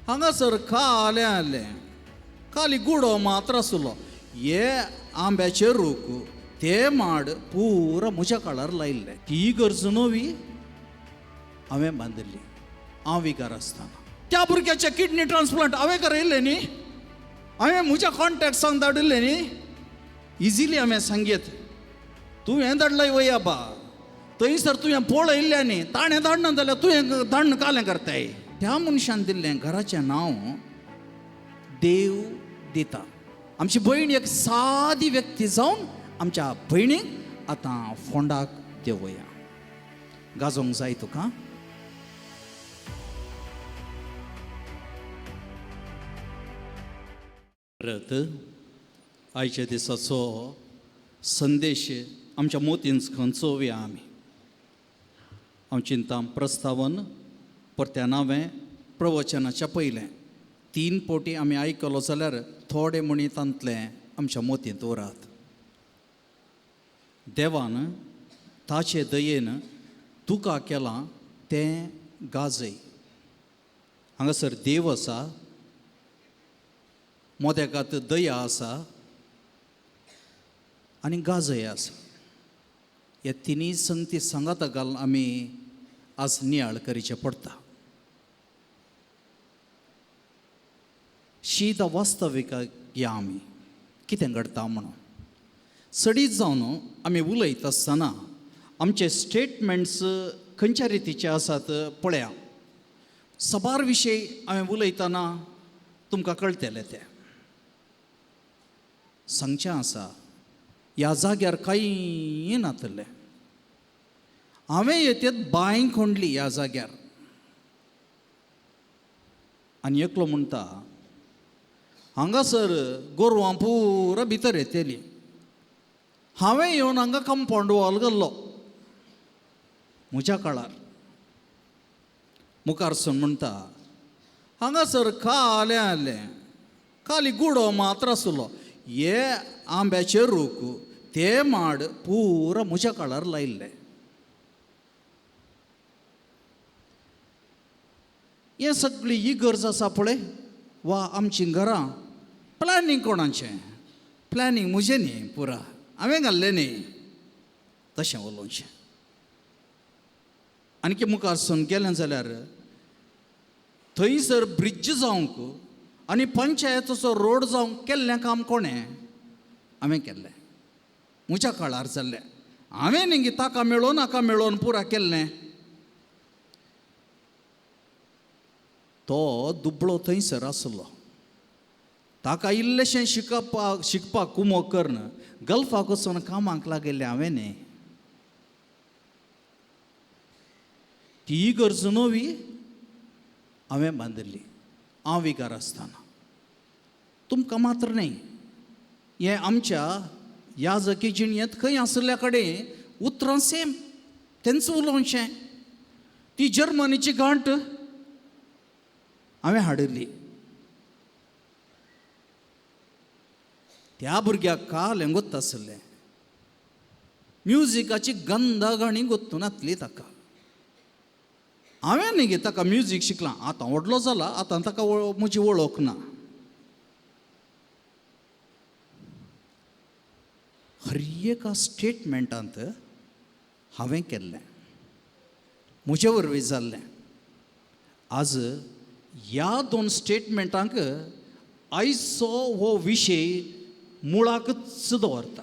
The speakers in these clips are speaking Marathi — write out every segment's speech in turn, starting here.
हांगासर खाले खाली गुडो मात्र आसलो हे आंब्याचे रूख ते माड पुरा म्हज्या काळार लायिल्ले ती गरज नवी हांवें बांदिल्ली हांव विकार आसतना त्या भुरग्याचे किडनी ट्रान्सप्लांट हांवें करयल्ले न्ही हांवें म्हज्या कॉन्टॅक्ट्सांक धाडिल्ले न्ही इजिली हांवें सांगीत तूं हें धाडलंय वया बा थंयसर तुवें पळयल्लें न्ही ताणें धाडना जाल्यार तुवें धाडून कालें करताय त्या मनशान दिल्लें घराचें नांव देव दिता आमची भयण एक सादी व्यक्ती जावन आमच्या भयणीक आतां फोंडाक देवया गाजोंक जाय तुका परत आयच्या दिसाचो संदेश आमच्या मोतीन खंचोवया आमी हांव चिंतां प्रस्तावन परत्या नावें प्रवचनाच्या पयलें 3 पावटी आमी आयकलो जाल्यार थोडे म्हणी तांतलें आमच्या मोतींत दवरात देवान ताचे दयेन तुका केलां तें गाजय हांगासर देव आसा मोदेकात दया आसा आनी गाजय आसा ह्या तिनी संगती सांगात घालून आमी आज नियाळ करचें पडटा शीत वास्तवीक या आमी कितें घडटा म्हणून सडीत जावन आमी उलयता आसतना आमचे स्टेटमेंट्स खंयच्या रितीचे आसात पळया सबार विशयी हांवें उलयतना तुमकां कळटलें तें सांगचें आसा ह्या जाग्यार कांय नातलें हांवें येतेत बांय खोंडली ह्या जाग्यार आनी एकलो म्हणटा हांगासर गोरवां पुरा भितर येतेली हांवें येवन हांगा कंपाउंड वॉल घाल्लो म्हज्या काळार मुखारसून म्हणटा हांगासर खाले खाली गुडो मात्र आसलो हे आंब्याचे रूख ते माड पुरा म्हज्या काळार लायिल्ले हें सगळी ही गरज आसा पळय वा आमची घरां प्लॅनिंग कोणाचें प्लॅनिंग म्हजें न्ही पुरा हांवें घाल्लें न्ही तशें उलोवचें आनी मुखारसून गेलें जाल्यार थंयसर ब्रिज जावंक आनी पंचायतीचो रोड जावंक केल्लें काम कोणें हांवें केल्लें म्हज्या काळार जाल्लें हांवें न्ही ताका मेळोवन हाका मेळोवन पुरा केल्लें तो दुबळो थंयसर आसलो ताका इल्लेशें शिकपाक कुमो करन गल्फाक वचून कामाक लागेल्लें हांवें न्ही ती गरज नवी हांवें बांदिल्ली हांव विकार आसतना तुमकां मात्र न्ही हें आमच्या याजकी जिणयेंत खंय आसल्या कडेन उतरां सेम तेंच उलोवचें ती जर्मनीची गांठ हांवें हाडिल्ली त्या भुरग्याक कालें गोत्त आसलें म्युजिकाची गंदा गाणी गोत्तून नातली ताका हांवें न्ही गे ताका म्युजीक शिकलां आतां व्हडलो जाला आतां ताका म्हजी वळख ना हर एका स्टेटमेंटांत हांवें केल्लें म्हजे वरवीं जाल्लें आज ह्या 2 स्टेटमेंटांक आयचो हो विशय मुळाकच दवरता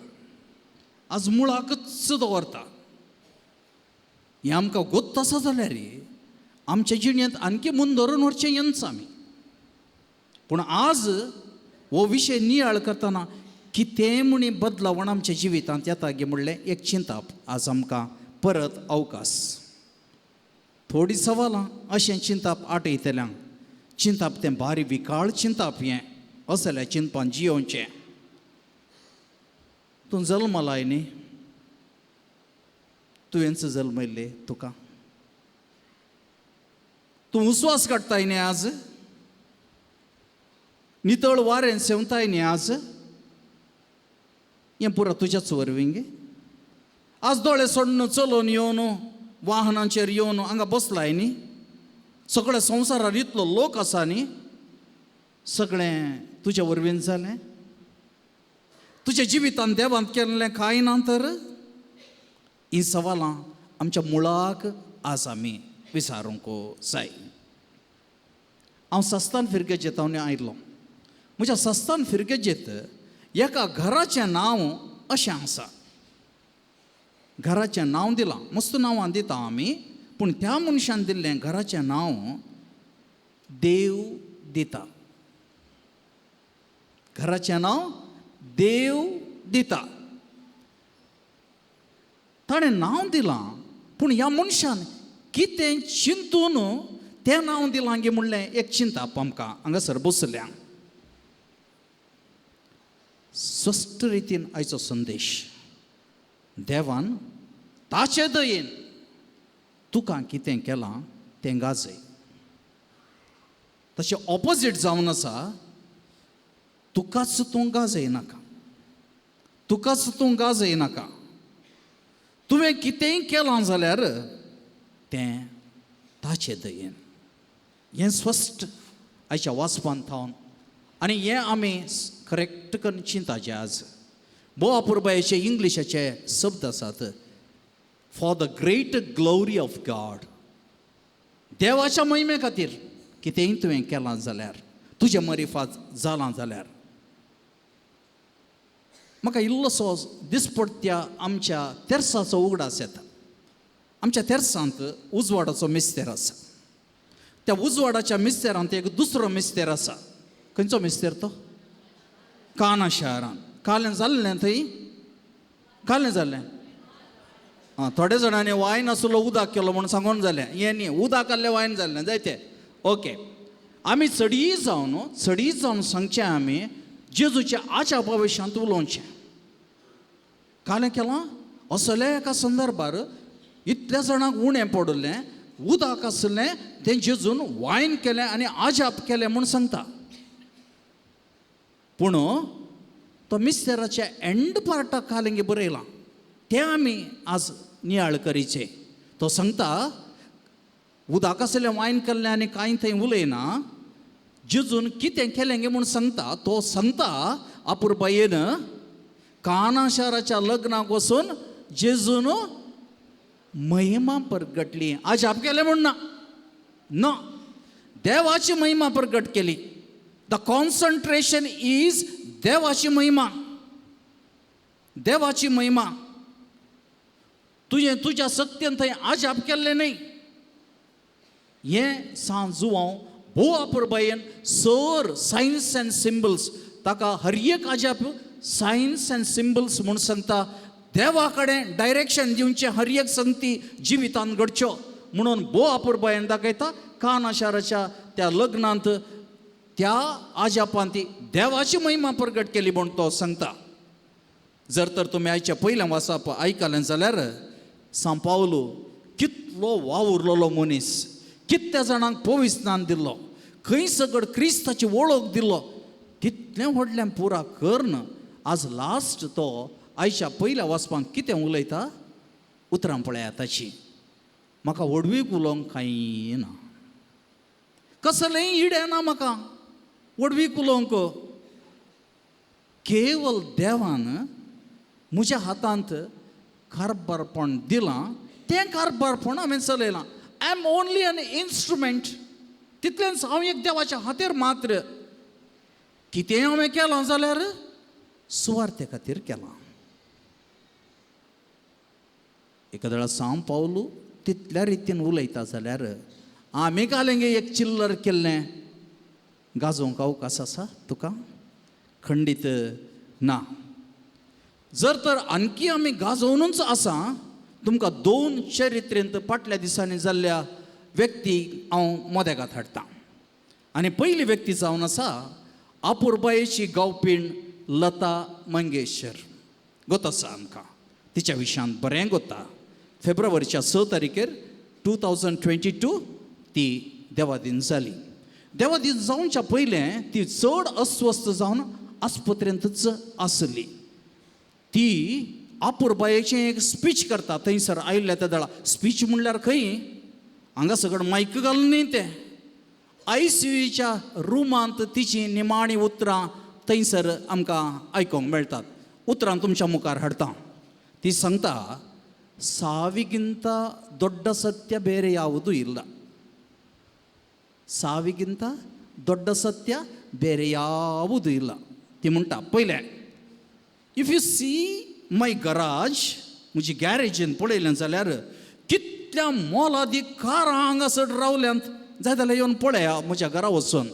आज मुळाकच दवरता हें आमकां गोत्त आसा जाल्यार आमच्या जिणेंत आणकी मुन धरून व्हरचें येनच आमी पूण आज हो विशय नियाळ करतना कितें म्हणी बदलावण आमच्या जिवितांत येता गे म्हणलें एक चिंताप आज आमकां परत अवकाश थोडी सवालां अशें चिंताप आटयतल्यांक चिंताप तें भारी विकाळ चिंताप हें असल्या चिंतपान जियोवचें तूं जल्मलाय न्ही तुवेंच जल्मयल्लें तुका तूं उस्वास काडटाय न्ही आज नितळ वारें सेवताय न्ही आज हें पुरो तुज्याच वरवीं गे आज दोळे सोडून चलोवन येवन वाहनांचेर येवन हांगा बसलाय न्ही सगळ्या संवसारार इतलो लोक आसा न्ही सगळें तुज्या वरवीं जालें? तुज्या जिवितांत देवान केल्लें कांय ना तर? ही सवालां आमच्या मुळाक आज आमी विचारूंक जाय. हांव सस्तान फिरगेजेतावनी आयिल्लो. म्हज्या सस्तान फिरगेजेत एका घराचें नांव अशें आसा. घराचें नांव दिलां, मस्त नांवां दिता आमी, पूण त्या मनशान दिल्लें घराचें नांव देव दिता. घराचें नांव देव दिता. ताणें नांव दिलां, पूण ह्या मनशान कितें चिंतून तें नांव दिलां गे म्हणलें एक चिंताप आमकां हांगासर बसल्यांक. स्पश्ट रितीन आयचो संदेश. देवान ताचे दयेन तुका कितें केलां तें गाजय. तशें ऑपोजीट जावन आसा, तुकाच तूं गाजय नाका. तुकाच तूं गाजय नाका. तुवें कितेंय केलां जाल्यार तें ताचे दयेन. हें स्पश्ट आयच्या वाचपांत थावन आनी हें आमी करेक्ट करून चिंताचे आज. बोवा पुरबायेचे इंग्लिशाचे शब्द आसात, for the great glory of God. देवाच्या महिमे खातीर कितेंय तुवें केलां जाल्यार, तुजे मरिफात जालां जाल्यार. म्हाका इल्लोसो दिसपट्ट्या आमच्या तेर्साचो उगडास येता. आमच्या तेर्सांत उजवाडाचो मिस्तेर आसा. त्या उजवाडाच्या मिस्तेरांत एक दुसरो मिस्तेर आसा. खंयचो मिस्तेर तो? काना शारान. कालें जाल्लें थंय? कालें जाल्लें. थोड्या जाणांनी वायन आसलो उदक केलो म्हूण सांगून जालें. हें न्ही, उदक आहलें वायन जाल्लें जायतें. ओके, आमी चडीय जावन सांगचें आमी जेजूच्या आच्या भविश्यांत उलोवचें. कालें केलां असले एका संदर्भार इतल्या जाणांक उणें पडलें, उदक आसलें तें जेजून वायन केलें आनी आजाप केलें म्हूण सांगता. पूण तो मिस्तेराच्या एंड पार्टाक कालेंगे बरयलां, तें आमी आज नियाळ करीचे. तो सांगता उदक आसलें वायन केल्लें आनी कांय थंय उलयना, जेजून कितें केलें गे म्हूण सांगता. तो सांगता अपुरबायेन काना शाराच्या लग्नाक वचून जेजून महिमा प्रगटली. आजाप केलें म्हूण ना, देवाची महिमा प्रगट केली. द कॉन्सन्ट्रेशन इज देवाची महिमा. देवाची महिमा. तुज्या सत्यान थंय आजाप केल्लें न्ही. हें सांजुवांव बोवा पुरबायेन सर सायन्स अँड सिम्बल्स, ताका हर एक आजाप सायन्स अँड सिम्बल्स म्हूण सांगता. देवा कडेन डायरेक्शन दिवचें हर एक संगती जिवितांत घडच्यो म्हणून बोवा पुरबायेन दाखयता. काना शाराच्या त्या लग्नांत त्या आजापांत देवाची महिमा प्रगट केली म्हूण तो सांगता. जर तर तुमी आयच्या पयलें वाचप आयकलें जाल्यार सान पावलो कितलो वावुरलेलो मनीस, कितल्या जाणांक पवित्र स्नान दिल्लो, खंय सगळ क्रिस्ताची वळख दिल्लो, तितलें व्हडलें पुरा करन आज लास्ट तो आयच्या पयल्या वाचपाक कितें उलयता उतरां पळयात ताची. म्हाका व्हडवीक उलोवंक कांय ना, कसलेंय इडें ना म्हाका व्हडवीक उलोवंक. केवल देवान म्हज्या हातांत कारभारपण दिलां, तें कारभारपण हांवें चलयलां. I am only an instrument. तितलेंच हांव एक देवाच्या हातीर मात्र. कितेंय हांवें केलां जाल्यार सुवार्थे खातीर केलां. एकादळा सान पावलो तितल्या रितीन उलयता जाल्यार आमी कालेंगे एक चिल्लर केल्लें गाजोवंक अवकाश आसा तुका? खंडीत ना. जर तर आणकी आमी गाजोवनूच आसा, तुमकां 2 चरित्रेंत फाटल्या दिसांनी जाल्ल्या व्यक्ती हांव मोदेगांत हाडटां. आनी पयली व्यक्ती जावन आसा अपुरबायेची गांवपीण लता मंगेशकर. गोत आसा आमकां तिच्या विशयांत बरें गोता. फेब्रुवारीच्या 6 तारखेर 2022 ती देवादीन जाली. देवादीन जावच्या पयलें ती चड अस्वस्थ जावन आस्पत्रेंतच आसली. ती अपुरबायेचें एक स्पीच करता थंयसर आयिल्ल्या त्या दळा. स्पीच म्हणल्यार खंय हांगा सगळं मायक घालून न्ही तें. ICUच्या रुमांत तिची निमाणी उतरां थंयसर आमकां आयकोंक मेळटात. उतरां तुमच्या मुखार हाडटा. ती सांगता, ಸಾವಿಗಿಂತ ದೊಡ್ಡ ಸತ್ಯ ಬೇರೆ ಯಾವುದೂ ಇಲ್ಲ. ಸಾವಿಗಿಂತ ದೊಡ್ಡ ಸತ್ಯ ಬೇರೆ ಯಾವುದೂ ಇಲ್ಲ. ती म्हणटा, पयलें, if you see my garage, म्हजी गॅरेजीन पळयलें जाल्यार कितल्या मोलादीक कारां हांगासर रावल्यांत. जाय जाल्यार येवन पळया म्हज्या घरा वचून.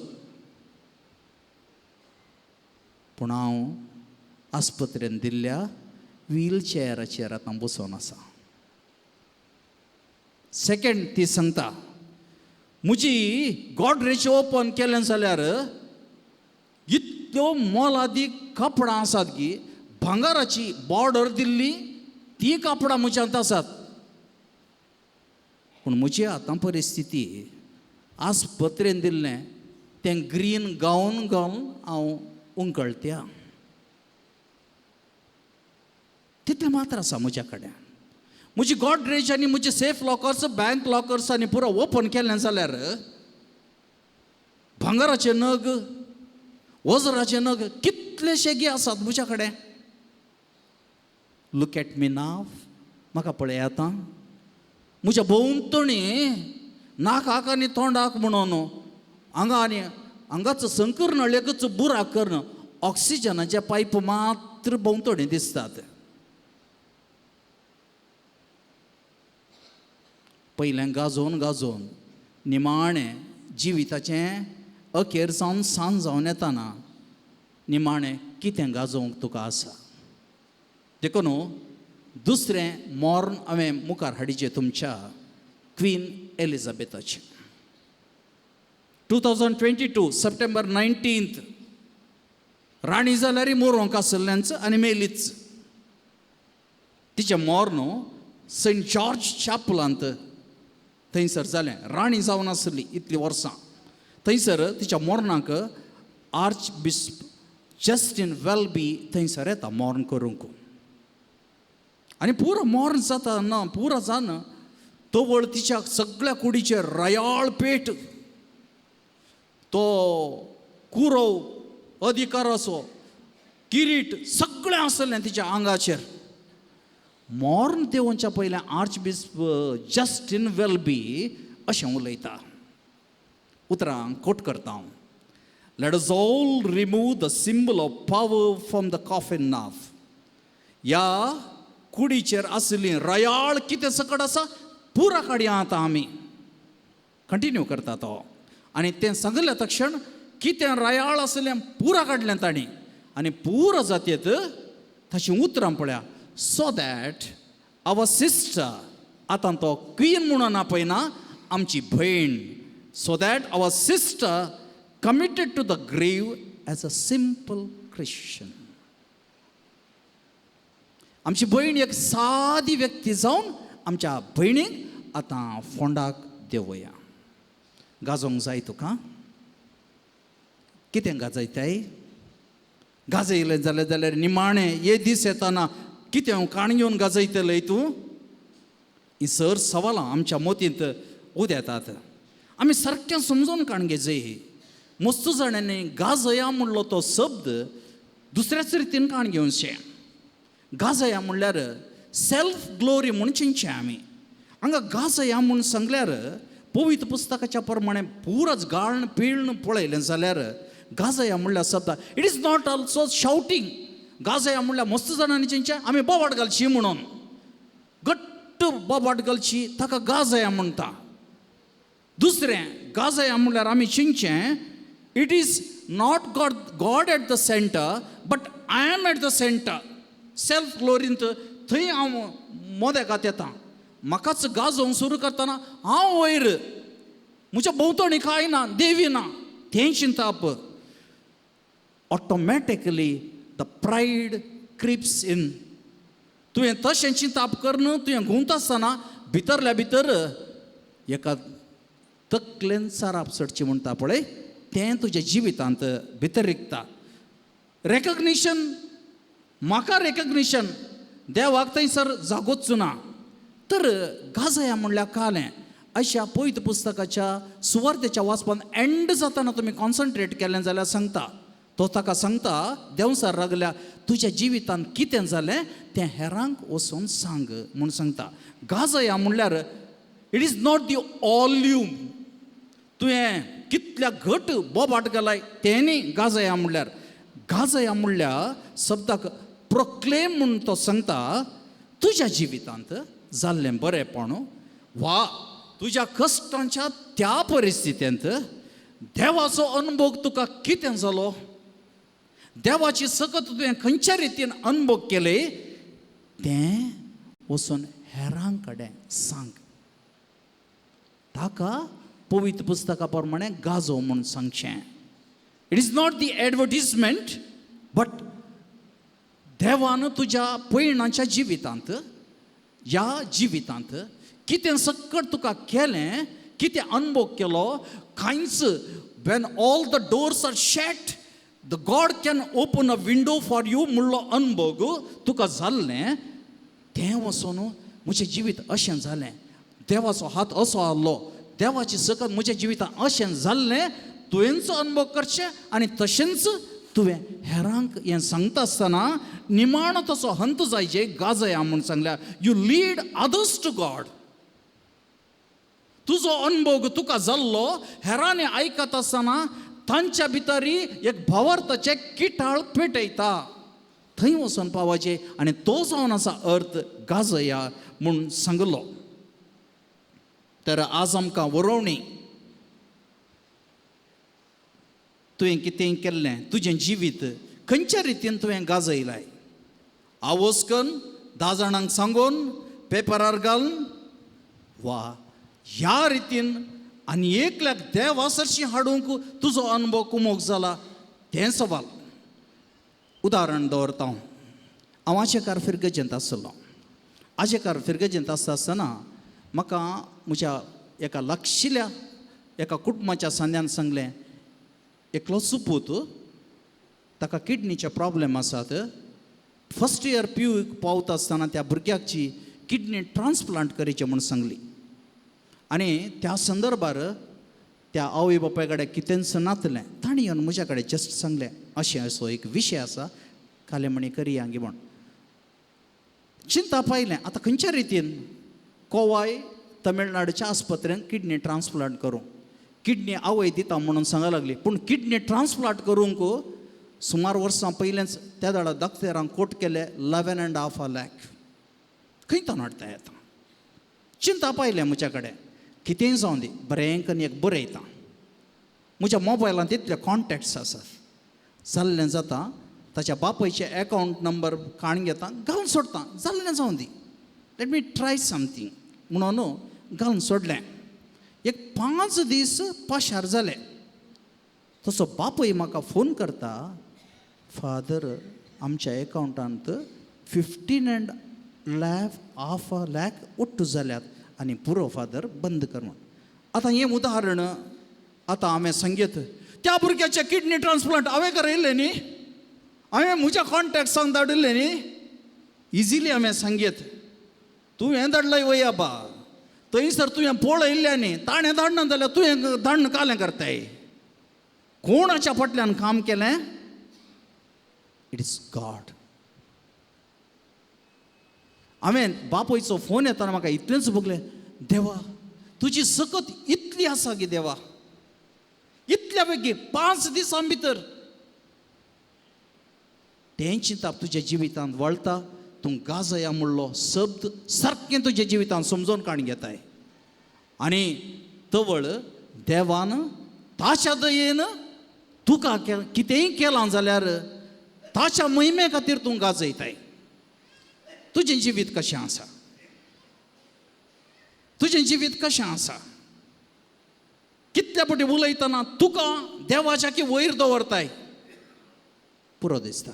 पूण हांव आस्पत्रेन दिल्ल्या व्हीलचॅराचेर आतां बसून आसा. सेकंड, ती सांगता, म्हजी गॉडरेज ओपन केलें जाल्यार इतल्यो मोलादीक कापडां आसात की भांगाराची बॉर्डर दिल्ली ती कापडां म्हज्यांत आसात. पूण म्हजी आतां परिस्थिती, आस्पत्रेन दिल्लें तें ग्रीन गावन घालून हांव उंकळत्या. तितलें मात्र आसा म्हज्या कडेन. म्हजी गॉडरेज आनी म्हजे सेफ लॉकर्स, बँक लॉकर्स आनी पुरो ओपन केलें जाल्यार भांगाराचे नग, वजराचे नग कितलेशे गी आसात म्हज्या कडेन. लूक एट मी नाव, म्हाका पळय आतां. म्हज्या भोंवतणी नाकाक आनी तोंडाक म्हणून हांगाच संकर नळयेकच बुराक करून ऑक्सिजनाचे पायप मात्र भोंवतणी दिसतात. पयलें गाजोवन गाजोवन निमाणें जिविताचें अखेर जावन सांज जावन येताना निमाणें कितें गाजोवंक तुका आसा. देखून दुसरें मॉर्न हांवें मुखार हाडिचें तुमच्या क्वीन एलिझाबेथाचें. 2022 सप्टेंबर 19 राणी जाल्यार मोरोंक आसल्ल्यांच आनी मेलीच. तिचें मॉर्न सेंट जॉर्ज चॅपलांत थंयसर जालें. राणी जावन आसली इतलीं वर्सां. थंयसर तिच्या मॉर्नाक आर्च बिशप जस्टीन वेल्बी थंयसर येता मॉर्न करूंक. आनी पुरो मॉर्न जाता ना पुरो जावन तवळ तिच्या सगळ्या कुडीचेर रयाळ पेट, तो कुरव, अधिकाराचो किरीट सगळें आसलें तिच्या आंगाचेर. मॉर्न देंवच्या पयलें आर्च बिशप जस्टीन वेल्बी अशें उलयता. उतरां कोट करता हांव. Let us all remove the symbol of power from the coffin now. ह्या कुडीचेर आसली रयाळ कितें सकट आसा पुरा काडया आतां आमी. कंटिन्यू करता तो. आनी तें सांगले तक्षण कितें रयाळ आसलें पुरा काडलें ताणी. आनी पुरो जातयेत ताचीं उतरां पळया. सो दॅट आवर सिस्टर, आतां तो क्वीन म्हणून आपयना, आमची भयण. So that our sister committed to the grave as a simple Christian. आमची भयण एक सादी व्यक्ती जावन आमच्या भयणीक आतां फोंडाक देवया. गाजोंक जाय तुका? कितें गाजयताय? गाजयलें जाल्यार निमाणें हे दीस येताना कितें काण घेवन गाजयतलय तूं? ही सर सवालां आमच्या मतींत उद येतात. आमी सारकें समजून काणगे जाय. मस्त जाणांनी गाजया म्हणलो तो शब्द दुसऱ्याच रितीन काण घेवचें. गाजया म्हणल्यार सेल्फ ग्लोरी म्हूण चिंतचें आमी. हांगा गाजया म्हूण सांगल्यार पवित्र पुस्तकाच्या प्रमाणे पुराच गाळण पिळण पळयलें जाल्यार गाजया म्हणल्यार शब्द इट इज नॉट ऑल्सो शाउटींग. गाजया म्हणल्यार मस्त जाणांनी चिंतचें आमी बोबाट घालची म्हणून. घट्ट बोबाट घालची ताका गाजया म्हणटा. दुसरें गाजया म्हणल्यार आमी चिंतचें it is not God at the centre but I am at the centre. Self ग्लोरींत थंय हांव मोदेकात येता. म्हाकाच गाजोवंक सुरू करतना हांव वयर, म्हज्या भोंवतणी कांय ना, देवी ना, तें चिंतप. Automatically the pride creeps in. तुवें तशें चिंतप करन तुवें घुंवता आसतना भितरल्या भितर एका तकलेन साराप चडची म्हणटा पळय तें तुज्या जिवितांत भितर रिगता. रेकग्निशन, म्हाका रेकग्निशन देवाक थंयसर जागोच ना. तर गाजया म्हणल्यार कालें अशा पवित्र पुस्तकाच्या सुवार्थेच्या वाचपान एंड जाताना तुम्ही कॉन्सन्ट्रेट केलें जाल्यार सांगता तो ताका सांगता देंवचार रागल्या तुज्या जिवितांत कितें जालें तें हेरांक वचून सांग म्हूण सांगता. गाजया म्हणल्यार it is not the volume तुवें कितल्या घट बोबाट गेलाय तें न्ही. गाजया म्हणल्यार शब्दाक प्रोक्लेम म्हणून तो सांगता तुज्या जिवितांत जाल्लें बरेंपण वा तुज्या कश्टांच्या त्या परिस्थितींत देवाचो अनुभव तुका कितें जालो, देवाची सकत तुवें खंयच्या रितीन अनुभव केले तें वचून हेरां कडेन सांग. ताका पवित्र पुस्तका प्रमाणे गाजो म्हूण सांगचें. It is not the advertisement but देवान तुज्या पैणाच्या जिवितांत ह्या जिवितांत कितें सक्कट तुका केलें, कितें अनुभव केलो, कांयच when all the doors are shut the God can open a window for you म्हणलो अनुभव तुका जाल्लें तें वचून म्हजें जिवीत अशें जालें, देवाचो हात असो आसलो, देवाची सकत म्हज्या जिवितांत अशें जाल्लें तुवेंचो अनुभव करचें आनी तशेंच तुवें हेरांक हें सांगता आसतना निमाण तसो हंत जायचे गाजया म्हूण सांगल्यार you lead others to God. तुजो अनुभव तुका जाल्लो हेरांनी आयकत आसतना तांच्या भितरी एक भावार्थाचें किटाळ पेटयता थंय वचून पावचें आनी तो जावन आसा अर्थ गाजया म्हूण सांगलो. तर आज आमकां वरोवणी तुवें कितें केल्लें, तुजें जिवीत खंयच्या रितीन तुवें गाजयलाय, आवोस करून 10 जाणांक सांगून पेपरार घालून वा ह्या रितीन आनी एकल्याक देवासरशी हाडूंक तुजो अनुभव कुमोग जाला तें सवाल. उदाहरण दवरता हांव आशेकार फिरगजेंत आसलो. आशेकार फिरगजेंत आसतना म्हाका म्हज्या एका लागशिल्ल्या एका कुटुंबाच्या सांग्यान सांगलें एकलो सुपूत ताका किडनीचे प्रॉब्लेम आसात, फर्स्ट इयर PU पावता आसतना त्या भुरग्याची किडनी ट्रान्सप्लांट करचें म्हूण सांगली. आनी त्या संदर्भार त्या आवय बापाय कडेन कितेंच नातलें, ताणें येवन म्हज्या कडेन जस्ट सांगलें अशें असो एक विशय आसा काले म्हणी करया गे म्हण. चिंता पायलें आतां खंयच्या रितीन कोवाय तमिळनाडूच्या आस्पत्रेंत किडनी ट्रान्सप्लांट करूं, किडनी आवय दिता म्हणून सांगूंक लागली. पूण किडनी ट्रान्सप्लांट करूंक सुमार वर्सां पयलेंच त्या दाडा दोतोरांक कोट केले 11.5 लाख. खंय तो नडटा येता. चिंता पायलें म्हज्या कडेन कितेंय जावं दी बरें करून एक बरयता. म्हज्या मोबायलांत तितले कॉन्टॅक्ट्स आसात, जाल्लें जाता ताच्या बापायचे अकावंट नंबर काण घेता घालून सोडता, जाल्लें जावं दी लेट मी ट्राय समथींग म्हणून घालून सोडलें. एक 5 दीस पाशार जाले. तसो बापूय म्हाका फोन करता, फादर आमच्या अकावंटांत 15.5 लाख उट्ट जाल्यात आनी पुरो फादर बंद कर म्हण. आतां हें उदाहरण आतां हांवें सांगीत त्या भुरग्याचें किडनी ट्रान्सप्लांट हांवें करयल्लें न्ही, हांवें म्हज्या कॉन्टॅक्ट्सांक धाडिल्लें न्ही. इजिली हांवें सांगीत तुवें धाडलय वया बा थंयसर तुवें पळयल्लें न्ही, ताणें धाडना जाल्यार तुवें धाडन कालें करताय. कोणाच्या फाटल्यान काम केलें? It is God. हांवें बापोयचो फोन येताना म्हाका इतलेंच भोगलें, देवा तुजी सकत इतली आसा गे देवा, इतल्या बेगी 5 दिसां भितर तें चिंता तुज्या जिवितांत वळटा. तूं गाजया म्हणलो शब्द सारकें तुज्या जिवितांत समजोन काण घेताय आनी तवळ देवान ताच्या दयेन तुका कितेंय केलां जाल्यार ताच्या महिमे खातीर तूं गाजयताय. तुजें जिवीत कशें आसा? तुजें जिवीत कशें आसा? कितल्या फावटी उलयतना तुका देवाच्या की वयर दवरताय पुरो दिसता.